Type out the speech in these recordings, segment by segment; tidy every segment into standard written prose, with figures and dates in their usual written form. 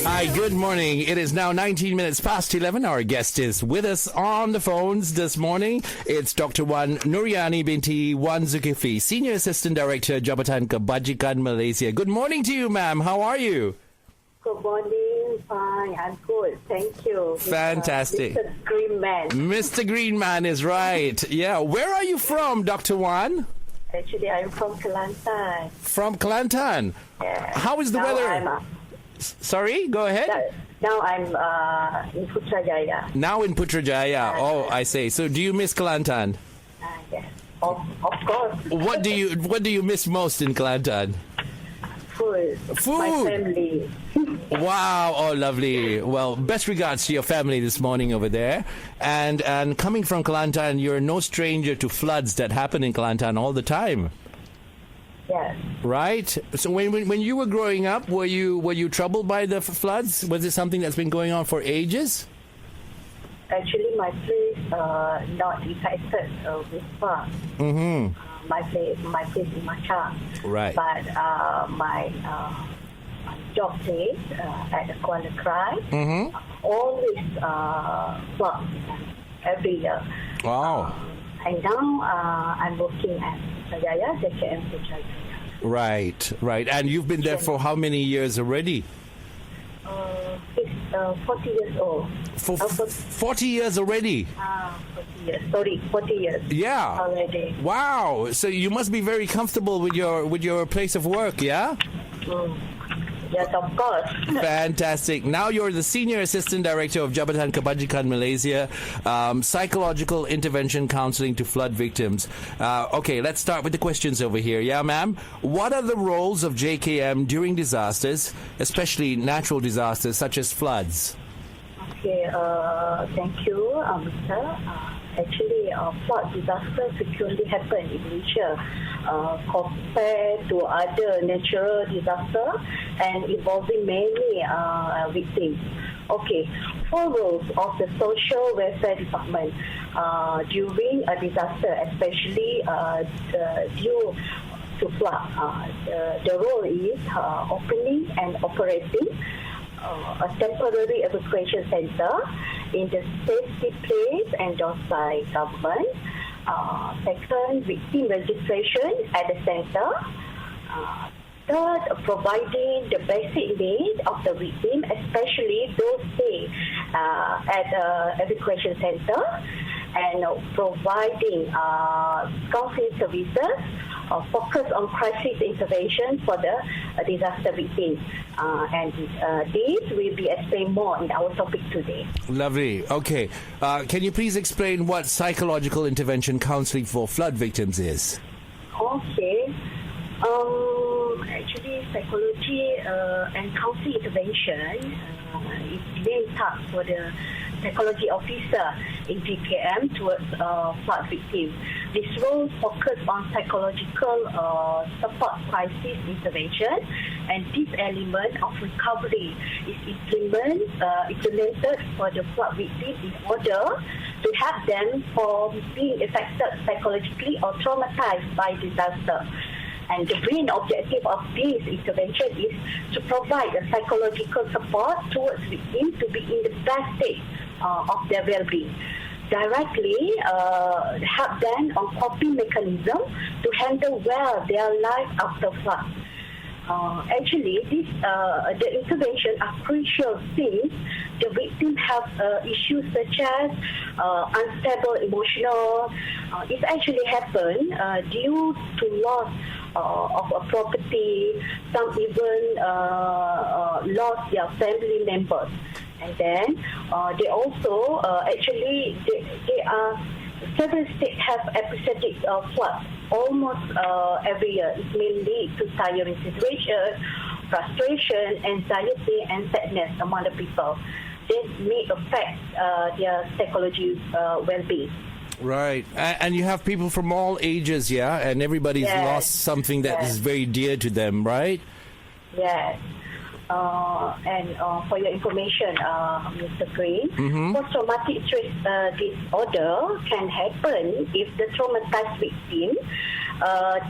Hi, good morning. It is now 19 minutes past 11. Our guest is with us on the phones this morning. It's Dr. Nurayunee binti Zulkifli, Senior Assistant Director, Jabatan Kebajikan, Malaysia. Good morning to you, ma'am. How are you? Good morning. Fine. I'm good. Thank you. Fantastic. Mr. Greenman. Mr. Greenman is right. Yeah. Where are you from, Dr. Wan? Actually, I'm from Kelantan. From Kelantan? Yeah. How is the weather? Sorry, go ahead. Now I'm in Putrajaya. Now in Putrajaya. Oh, I see. So do you miss Kelantan? Yes. Of course. What do you miss most in Kelantan? Food. My family. Wow. Oh, lovely. Well, best regards to your family this morning over there. And coming from Kelantan, you're no stranger to floods that happen in Kelantan all the time. Yes. Right. So when you were growing up, were you troubled by the floods? Was it something that's been going on for ages? Actually, my place not affected with floods. Mm-hmm. My place in Masyarakat. Right. But my job place at the Kuala Krai always floods every year. Wow. And now I'm working at Putrajaya, JKM Putrajaya. Right. And you've been there for how many years already? It's 40 years old. For 40 years already? 40 years. Sorry, 40 years. Yeah. Already. Wow. So you must be very comfortable with your place of work, yeah? Yes, of course. Fantastic. Now you're the Senior Assistant Director of Jabatan Kebajikan, Malaysia, Psychological Intervention Counseling to Flood Victims. Okay, let's start with the questions over here. Yeah, ma'am? What are the roles of JKM during disasters, especially natural disasters such as floods? Okay, thank you, Mr. Actually, flood disasters frequently happen in Malaysia compared to other natural disasters and involving many victims. Okay, 4 roles of the Social Welfare Department during a disaster, especially due to flood. The role is opening and operating a temporary evacuation center in the safety place endorsed by government. Second, victim registration at the center. Third, providing the basic needs of the victim, especially those staying at the evacuation center, and providing counseling services focus on crisis intervention for the disaster victims. And this will be explained more in our topic today. Lovely. Okay. Can you please explain what psychological intervention counseling for flood victims is? Okay. Actually, psychology and counseling intervention is main task for the psychology officer in JKM towards flood victims. This role focuses on psychological support crisis intervention, and this element of recovery is implemented for the flood victims in order to help them from being affected psychologically or traumatized by disaster. And the main objective of this intervention is to provide a psychological support towards victims to be in the best state of their well-being. Directly help them on coping mechanism to handle well their life after flood. Actually, the intervention are crucial since the victim have issues such as unstable emotional. It actually happen due to loss of a property. Some even lost their family members, and then they also they are. Several states have episodic floods almost every year. It may lead to tiring situation, frustration, anxiety, and sadness among the people. This may affect their psychology well-being. Right. And you have people from all ages, yeah? And everybody's lost something that is very dear to them, right? Yes. And for your information, Mr. Green, post-traumatic stress disorder can happen if the traumatized victim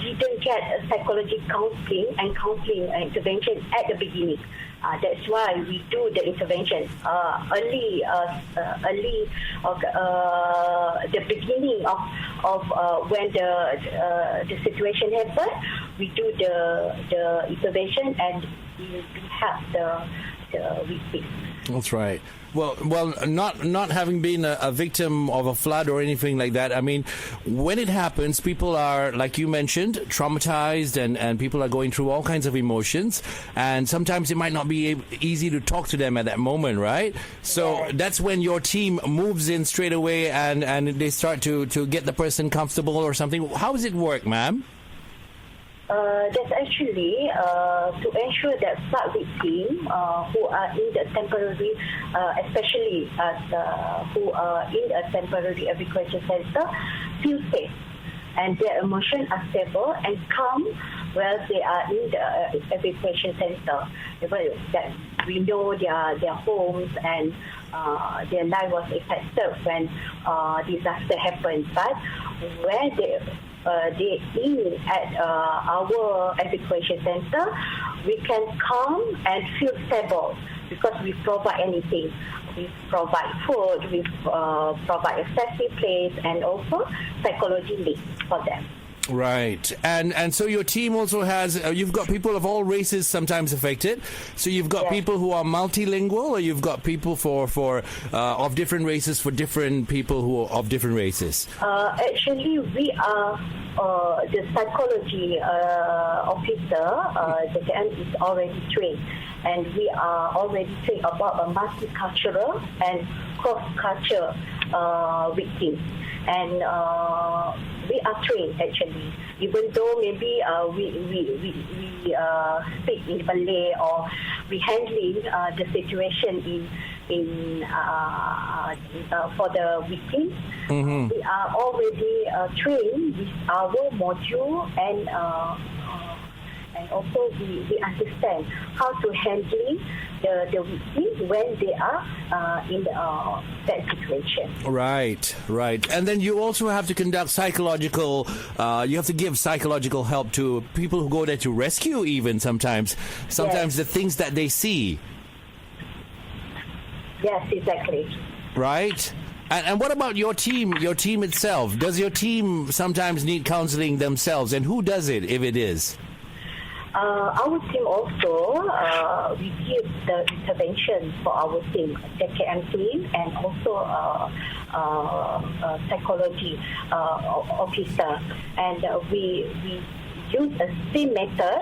didn't get a psychological counseling and counseling intervention at the beginning. That's why we do the intervention early, the beginning of when the situation happens. We do the intervention and we help the victim. That's right. Well, not having been a victim of a flood or anything like that. I mean, when it happens, people are, like you mentioned, traumatized, and people are going through all kinds of emotions. And sometimes it might not be easy to talk to them at that moment, right? So that's when your team moves in straight away and they start to get the person comfortable or something. How does it work, ma'am? That's actually to ensure that flood victims who are in the temporary, especially who are in a temporary evacuation center, feel safe and their emotions are stable and calm while they are in the evacuation center. That we know their homes and their life was affected when disaster happened. But when they in at our evacuation center, we can come and feel stable because we provide anything. We provide food, we provide a safety place, and also psychology needs for them. Right. And so your team also has, you've got people of all races sometimes affected. So you've got people who are multilingual, or you've got people for of different races for different people who are of different races? Actually, we are the psychology officer, the TM is already trained. And we are already trained about a multicultural and cross-cultural victims. And we are trained actually, even though maybe we speak in Malay or we handling the situation in for the victims. Mm-hmm. We are already trained with our module and also we understand how to handle the victims when they are in that situation. Right. And then you also have to conduct psychological, you have to give psychological help to people who go there to rescue even sometimes the things that they see. Yes, exactly. Right? And what about your team itself? Does your team sometimes need counseling themselves? And who does it, if it is? Our team also, we give the intervention for our team, the KM team, and also psychology officer. And we use a same method,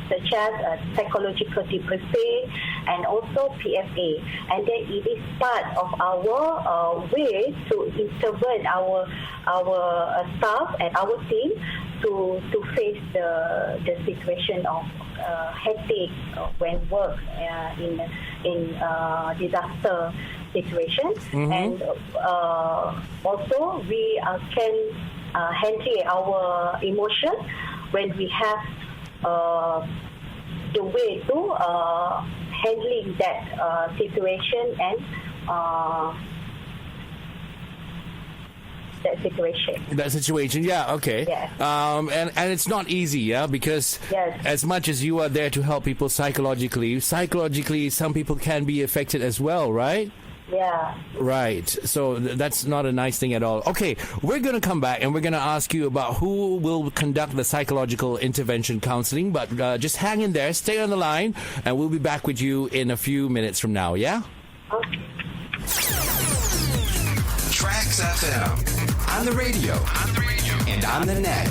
such as psychological debriefing and also PFA. And then it is part of our way to intervene our staff and our team to face the situation of headache when work in disaster situations. Mm-hmm. And also we can handle our emotion when we have the way to handling that situation and that situation, yeah, okay. Yes. And it's not easy, yeah, because as much as you are there to help people psychologically, some people can be affected as well, right? Yeah. Right. So that's not a nice thing at all. Okay, we're going to come back and we're going to ask you about who will conduct the psychological intervention counseling, but just hang in there, stay on the line, and we'll be back with you in a few minutes from now, yeah? Okay. TRAXXfm. On the radio. And on the net.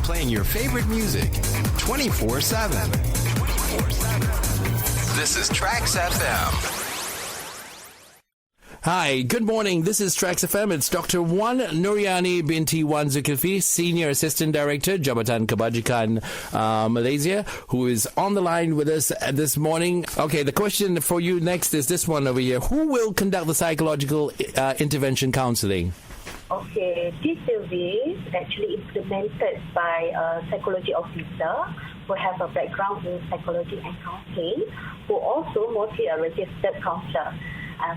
Playing your favorite music 24/7. This is TRAXXfm. Hi, good morning. This is TRAXXfm. It's Dr. Wan Nurayunee binti Wan Zulkifli, Senior Assistant Director, Jabatan Kebajikan, Malaysia, who is on the line with us this morning. Okay, the question for you next is this one over here. Who will conduct the psychological intervention counseling? Okay, this service actually implemented by a psychology officer who have a background in psychology and counseling, who also mostly a registered counselor. And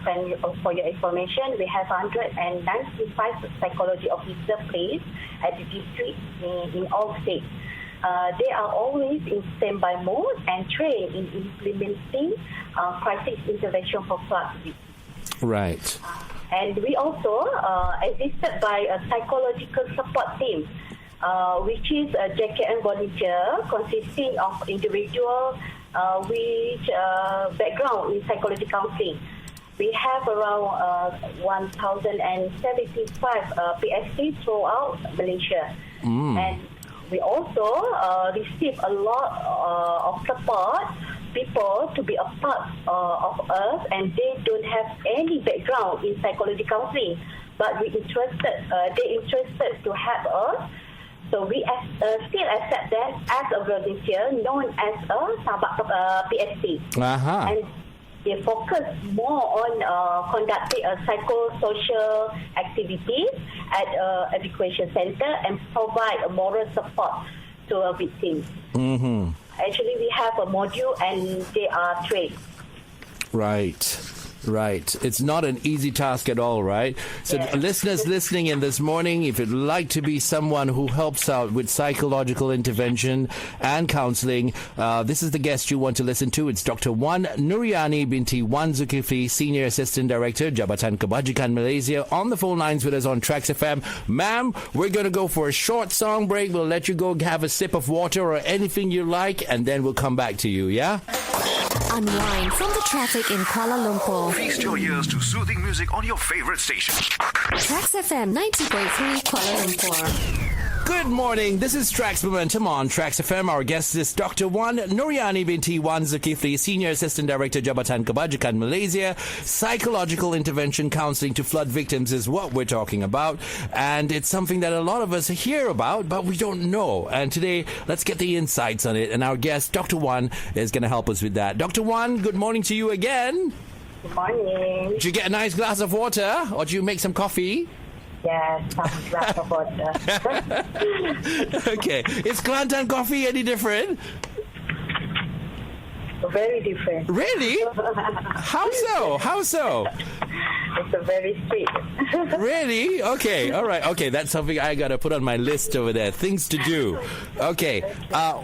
for your information, we have 195 psychology officer placed at the district in all states. they are always in standby mode and trained in implementing crisis intervention for flood victims. Right. And we also assisted by a psychological support team, which is a JKN volunteer consisting of individuals with background in psychology counseling. We have around 1,075 PSC throughout Malaysia. And we also receive a lot of support people to be a part of us, and they don't have any background in psychology counseling, but they interested to help us. So we still accept them as a volunteer, known as a Sahabat PSC. And they focus more on conducting a psychosocial activities at evacuation center and provide a moral support to a victim. Actually, we have a module and they are trained. Right. It's not an easy task at all, right? So listeners listening in this morning, if you'd like to be someone who helps out with psychological intervention and counseling, this is the guest you want to listen to. It's Dr. Wan Nurayunee binti Wan Zulkifli, Senior Assistant Director, Jabatan Kebajikan Malaysia, on the phone lines with us on TRAXXfm. Ma'am, we're going to go for a short song break. We'll let you go have a sip of water or anything you like, and then we'll come back to you, yeah? Unwind from the traffic in Kuala Lumpur. Feast your ears to soothing music on your favorite station. TRAXXfm 90.3 Kuala Lumpur. Good morning. This is Trax Momentum on TRAXXfm. Our guest is Dr. Wan Nurayunee binti Wan Zulkifli, Senior Assistant Director, Jabatan Kebajikan Malaysia. Psychological intervention counseling to flood victims is what we're talking about. And it's something that a lot of us hear about, but we don't know. And today, let's get the insights on it. And our guest, Dr. Wan, is going to help us with that. Dr. Wan, good morning to you again. Good morning. Did you get a nice glass of water, or do you make some coffee? Yes, some glass of water. Okay. Is Kelantan coffee any different? Very different. Really? How so? It's a very sweet. Really? Okay. All right. Okay. That's something I got to put on my list over there. Things to do. Okay.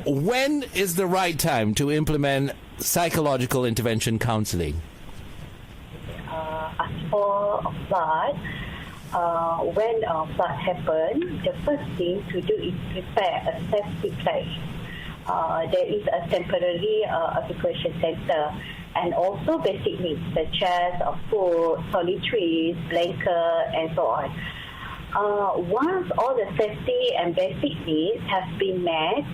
When is the right time to implement psychological intervention counseling? As for flood, when flood happens, the first thing to do is prepare a safety place. There is a temporary evacuation center, and also basic needs such as food, toiletries, blanket, and so on. Once all the safety and basic needs have been met,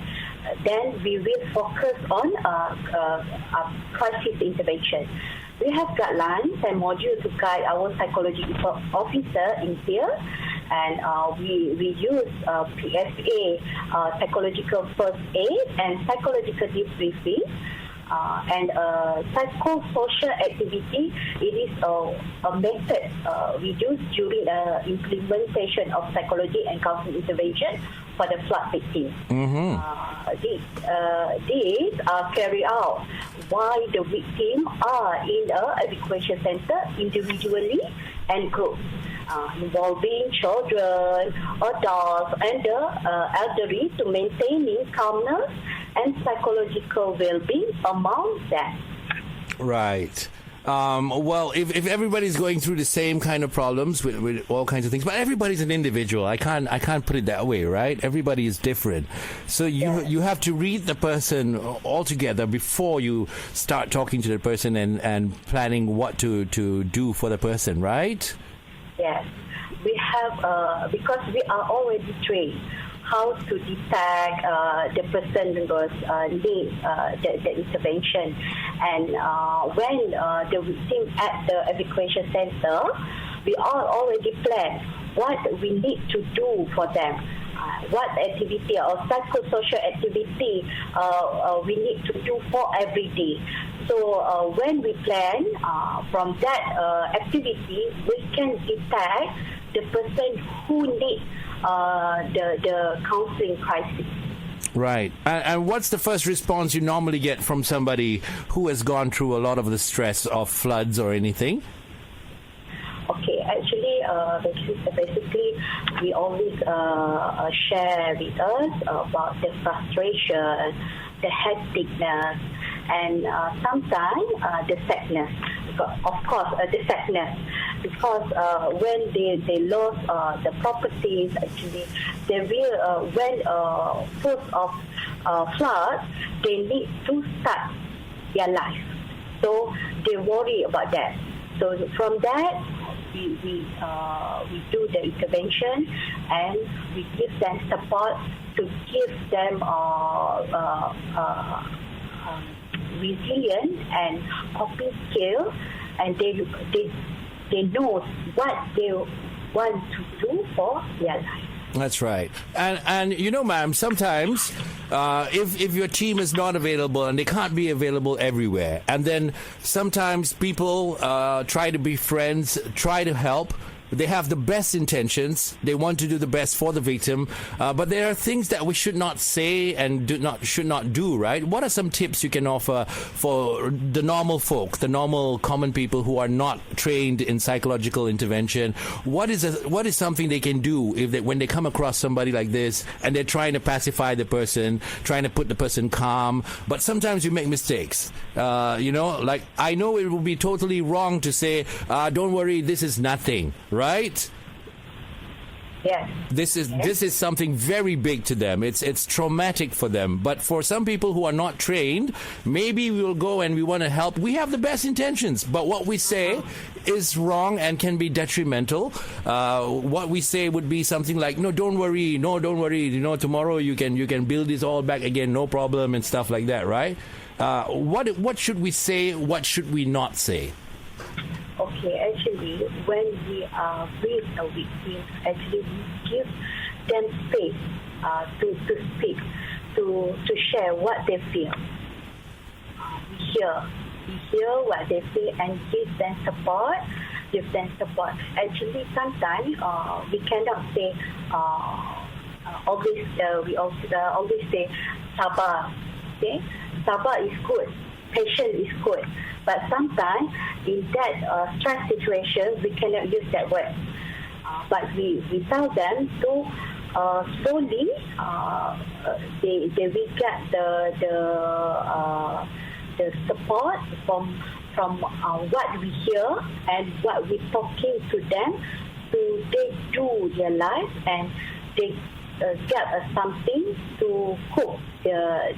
then we will focus on crisis intervention. We have guidelines and modules to guide our psychology officer in here, and we use PSA, psychological first aid, and psychological debriefing. And psychosocial activity, it is a method we use during the implementation of psychology and counseling intervention for the flood victims. These are carried out while the victims are in a evacuation center individually and groups, involving children, adults, and the elderly to maintaining calmness and psychological well-being among them. Right. Well, if everybody's going through the same kind of problems with all kinds of things, but everybody's an individual. I can't put it that way, right? Everybody is different. So you have to read the person altogether before you start talking to the person and planning what to do for the person, right? Yes. We have, because we are already trained how to detect the person who needs the intervention. And when the victim at the evacuation center, we are already planned what we need to do for them. What activity or psychosocial activity we need to do for every day. So when we plan from that activity, we can detect the person who needs the counseling crisis. Right. And what's the first response you normally get from somebody who has gone through a lot of the stress of floods or anything? Okay, actually, basically we always share with us about the frustration, the hecticness, and sometimes the sadness. Of course, the sadness, because when they lost the properties, actually, they will when full of flood, they need to start their life. So they worry about that. So from that, we do the intervention, and we give them support to give them resilient and coping skill, and they know what they want to do for their life. That's right. And you know, ma'am, sometimes if your team is not available, and they can't be available everywhere, and then sometimes people try to be friends, try to help. They have the best intentions. They want to do the best for the victim, but there are things that we should not say and should not do. Right? What are some tips you can offer for the normal folk, the normal common people who are not trained in psychological intervention? What is something they can do when they come across somebody like this and they're trying to pacify the person, trying to put the person calm, but sometimes you make mistakes. Like I know it would be totally wrong to say, "Don't worry, this is nothing." Right? Yes. This is something very big to them. It's traumatic for them. But for some people who are not trained, maybe we will go and we want to help. We have the best intentions, but what we say is wrong and can be detrimental. What we say would be something like, "No, don't worry. No, don't worry. Tomorrow you can build this all back again, no problem," and stuff like that. Right? What should we say? What should we not say? Okay, actually, when we are with a victim, actually we give them space to speak, to share what they feel. We hear what they feel and give them support. Actually, sometimes we cannot say always. We always say sabar. Okay, sabar is good. Patience is good. But sometimes in that stress situation, we cannot use that word. But we tell them to slowly they will get the support from what we hear and what we talking to them. So they do their life and they get something to cope their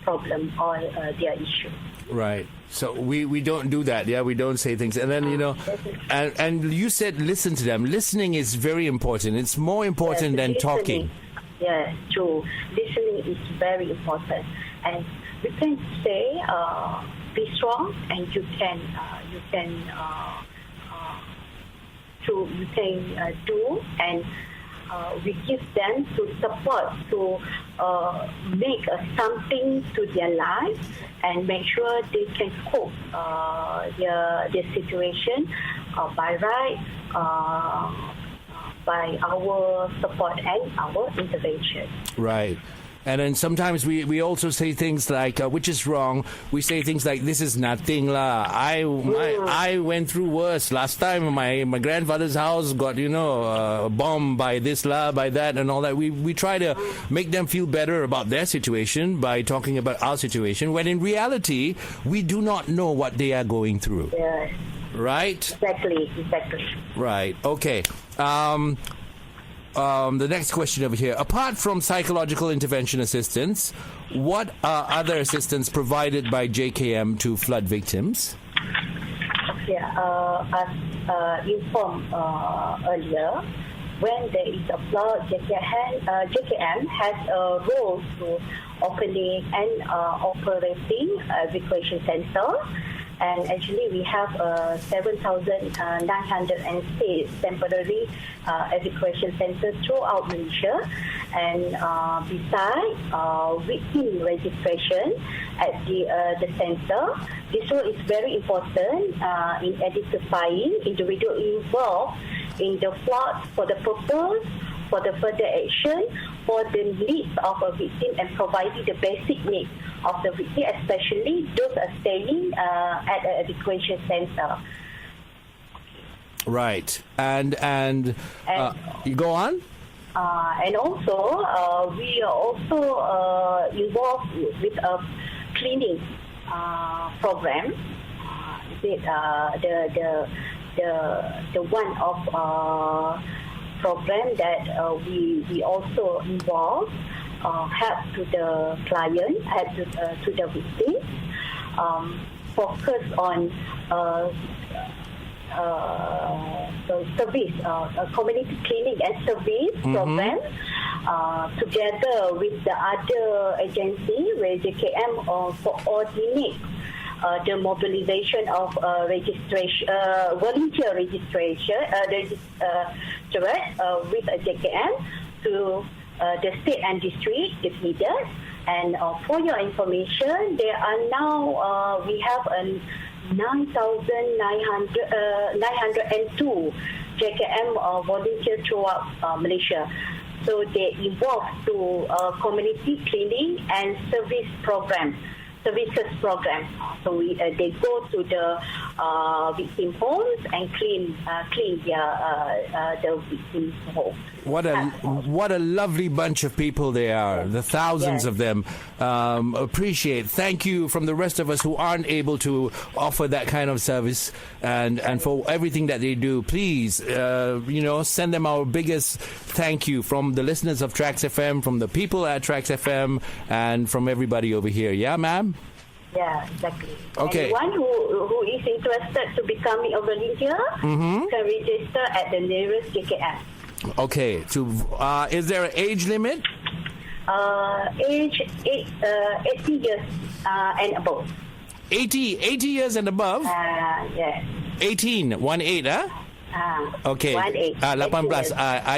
problem or their issue. Right. So we don't do that. Yeah, we don't say things. And then, and you said listen to them. Listening is very important. It's more important than talking. Yes, true. Listening is very important. And we can say, be strong, and you can do, and we give them to support to make something to their life and make sure they can cope their situation by our support and our intervention. Right. And then sometimes we also say things like, which is wrong. We say things like, "This is nothing lah. I went through worse. Last time my grandfather's house got bombed by this lah, by that, and all that." We try to make them feel better about their situation by talking about our situation, when in reality we do not know what they are going through. Yes. Right. Exactly. Right. Okay. The next question over here. Apart from psychological intervention assistance, what are other assistance provided by JKM to flood victims? Okay, as informed earlier, when there is a flood, JKM has a role to opening and operating evacuation center. And actually, we have 7,906 temporary evacuation centers throughout Malaysia. And besides victim registration at the center, this role is very important in identifying individuals involved in the flood for the purpose, for the further action, for the needs of a victim, and providing the basic needs of the victim, especially those are staying at an evacuation center. Right. And you go on? And also, we are also involved with a cleaning program. The one of program that we also involve help to the client, help to the victims, focus on the service, community cleaning and service program, together with the other agency where JKM coordinate the mobilization of registration, volunteer registration, with JKM to the state and district if needed. And for your information, there are now we have 9,902 JKM volunteers throughout Malaysia. So they involved to community cleaning and services program. So they go to the victim homes and clean the victim homes. What a lovely bunch of people they are. The thousands of them. Appreciate. Thank you from the rest of us who aren't able to offer that kind of service and for everything that they do. Please, send them our biggest thank you from the listeners of TRAXXfm, from the people at TRAXXfm, and from everybody over here. Yeah, ma'am? Yeah, exactly. Okay. Anyone who is interested to becoming a volunteer can register at the nearest JKM. Okay. Is there an age limit? Age 80 years and above. 80 years and above? Yes. 18, 18, huh? Okay. 18. 18. I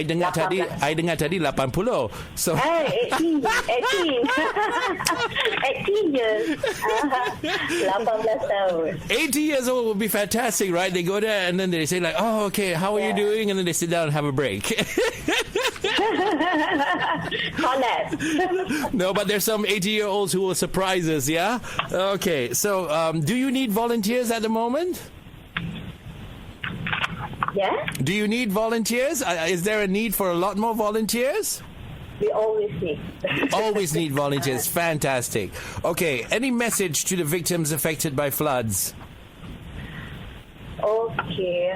dengar tadi 80. So 18 years. 18 tahun. 80 years old would be fantastic, right? They go there and then they say like, "Oh, okay, how are you doing?" And then they sit down and have a break. No, but there's some 80-year-olds who will surprise us, yeah? Okay. So, do you need volunteers at the moment? Yeah? Do you need volunteers? Is there a need for a lot more volunteers? We always need. Always need volunteers. Fantastic. Okay, any message to the victims affected by floods? Okay,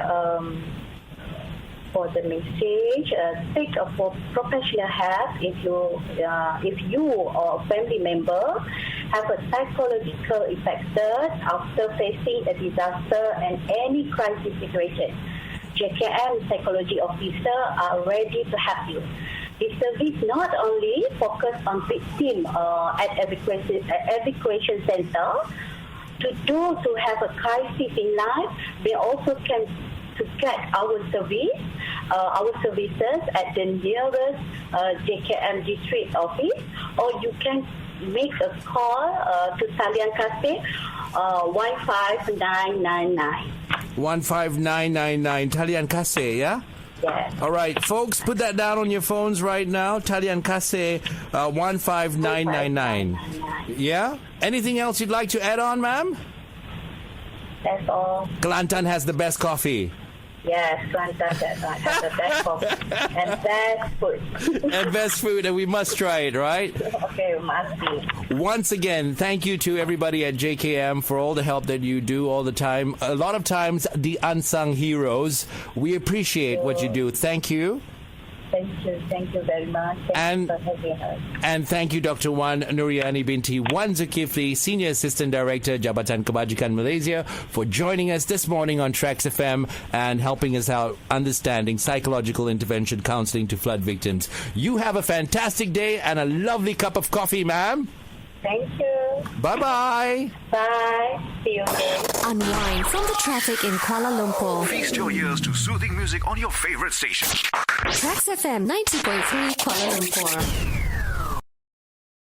for the message, seek for professional help if you or a family member have a psychological affected after facing a disaster and any crisis situation. JKM psychology officer are ready to help you. The service not only focus on victim at evacuation center. To those who have a crisis in life, they also can to get our services at the nearest JKM district office, or you can make a call to Talian Kasih 15999. 15999 Talian Kasih, yeah? Yes. All right, folks, put that down on your phones right now. Talian Kasih 15999. Yeah? Anything else you'd like to add on, ma'am? That's all. Kelantan has the best coffee. Yes, Kelantan has the best coffee and best food. And best food, and we must try it, right? Okay, we must be. Once again, thank you to everybody at JKM for all the help that you do all the time. A lot of times, the unsung heroes. We appreciate what you do. Thank you. Thank you very much. Thank you for having us. And thank you, Dr. Wan Nurayunee binti Wan Zulkifli, Senior Assistant Director, Jabatan Kebajikan Malaysia, for joining us this morning on TRAXXfm and helping us out understanding psychological intervention counseling to flood victims. You have a fantastic day and a lovely cup of coffee, ma'am. Thank you. Bye-bye. Bye. See you again. Unwind from the traffic in Kuala Lumpur. Feast your ears to soothing music on your favorite station. TRAXXfm 90.3 Kuala Lumpur.